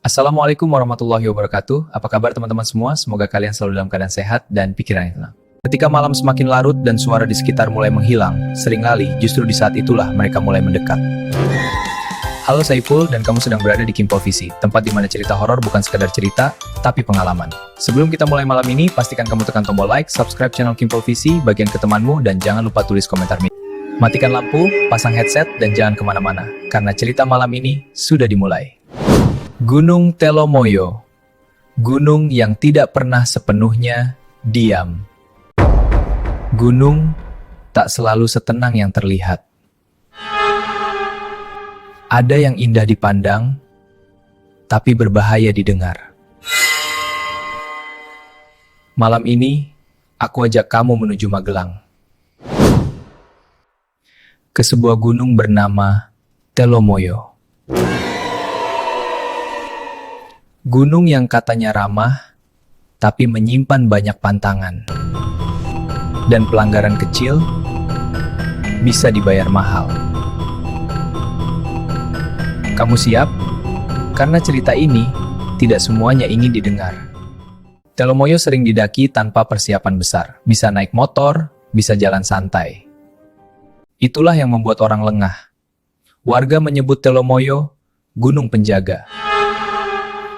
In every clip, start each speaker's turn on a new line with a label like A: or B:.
A: Assalamualaikum warahmatullahi wabarakatuh. Apa kabar teman-teman semua? Semoga kalian selalu dalam keadaan sehat dan pikiran yang tenang. Ketika malam semakin larut dan suara di sekitar mulai menghilang, seringkali justru di saat itulah mereka mulai mendekat. Halo Saiful, dan kamu sedang berada di Kimpovisi, tempat di mana cerita horor bukan sekadar cerita, tapi pengalaman. Sebelum kita mulai malam ini, pastikan kamu tekan tombol like, subscribe channel Kimpovisi, bagian ke temanmu, dan jangan lupa tulis komentar. Matikan lampu, pasang headset, dan jangan kemana-mana, karena cerita malam ini sudah dimulai. Gunung Telomoyo, gunung yang tidak pernah sepenuhnya diam. Gunung tak selalu setenang yang terlihat. Ada yang indah dipandang, tapi berbahaya didengar. Malam ini, aku ajak kamu menuju Magelang. Ke sebuah gunung bernama Telomoyo. Gunung yang katanya ramah, tapi menyimpan banyak pantangan. Dan pelanggaran kecil bisa dibayar mahal. Kamu siap? Karena cerita ini tidak semuanya ingin didengar. Telomoyo sering didaki tanpa persiapan besar. Bisa naik motor, bisa jalan santai. Itulah yang membuat orang lengah. Warga menyebut Telomoyo Gunung Penjaga.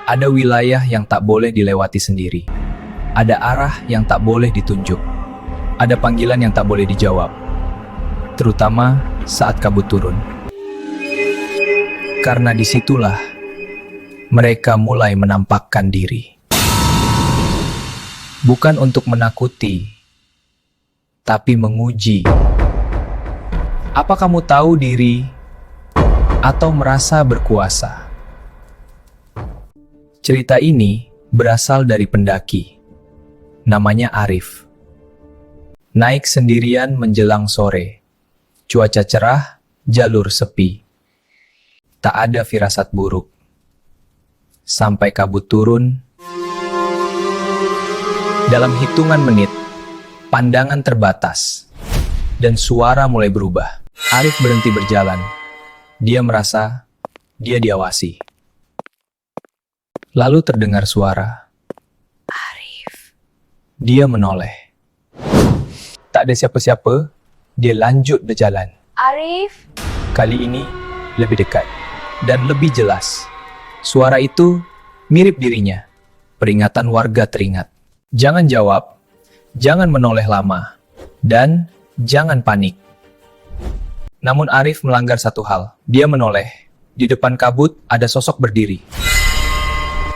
A: Ada wilayah yang tak boleh dilewati sendiri. Ada arah yang tak boleh ditunjuk. Ada panggilan yang tak boleh dijawab. Terutama saat kabut turun. Karena disitulah mereka mulai menampakkan diri. Bukan untuk menakuti, tapi menguji. Apa kamu tahu diri atau merasa berkuasa? Cerita ini berasal dari pendaki. Namanya Arif. Naik sendirian menjelang sore. Cuaca cerah, jalur sepi. Tak ada firasat buruk. Sampai kabut turun. Dalam hitungan menit, pandangan terbatas. Dan suara mulai berubah. Arif berhenti berjalan. Dia merasa dia diawasi. Lalu terdengar suara. Arif. Dia menoleh. Tak ada siapa-siapa, dia lanjut berjalan.
B: Arif.
A: Kali ini lebih dekat dan lebih jelas. Suara itu mirip dirinya. Peringatan warga teringat. Jangan jawab, jangan menoleh lama, dan jangan panik. Namun Arif melanggar satu hal. Dia menoleh. Di depan kabut ada sosok berdiri.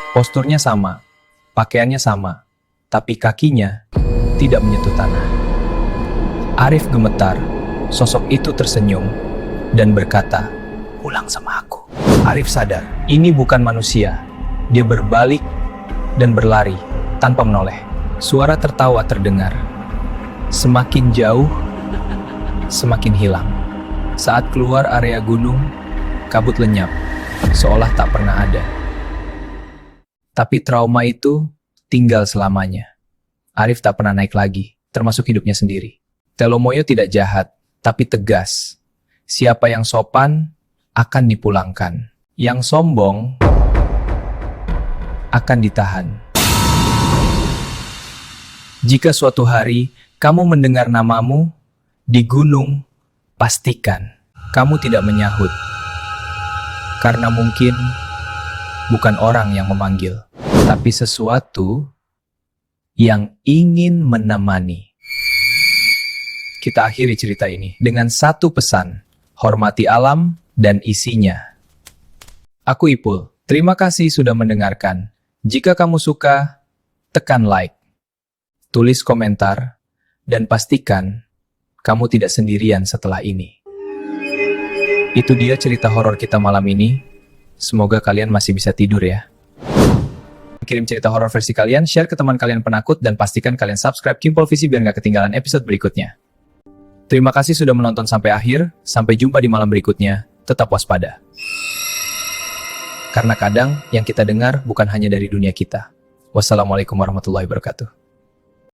A: Posturnya sama, pakaiannya sama, tapi kakinya tidak menyentuh tanah. Arif gemetar. Sosok itu tersenyum dan berkata, "Pulang sama aku." Arif sadar, ini bukan manusia. Dia berbalik dan berlari tanpa menoleh. Suara tertawa terdengar. Semakin jauh, semakin hilang. Saat keluar area gunung, kabut lenyap, seolah tak pernah ada. Tapi trauma itu tinggal selamanya. Arif tak pernah naik lagi, termasuk hidupnya sendiri. Telomoyo tidak jahat, tapi tegas. Siapa yang sopan akan dipulangkan. Yang sombong akan ditahan. Jika suatu hari kamu mendengar namamu di gunung, pastikan kamu tidak menyahut. Karena mungkin bukan orang yang memanggil, tapi sesuatu yang ingin menemani. Kita akhiri cerita ini dengan satu pesan. Hormati alam dan isinya. Aku Ipul. Terima kasih sudah mendengarkan. Jika kamu suka, tekan like. Tulis komentar. Dan pastikan kamu tidak sendirian setelah ini. Itu dia cerita horor kita malam ini. Semoga kalian masih bisa tidur ya. Kirim cerita horor versi kalian, share ke teman kalian penakut, dan pastikan kalian subscribe Kimpovisi biar nggak ketinggalan episode berikutnya. Terima kasih sudah menonton sampai akhir. Sampai jumpa di malam berikutnya. Tetap waspada. Karena kadang yang kita dengar bukan hanya dari dunia kita. Wassalamualaikum warahmatullahi wabarakatuh.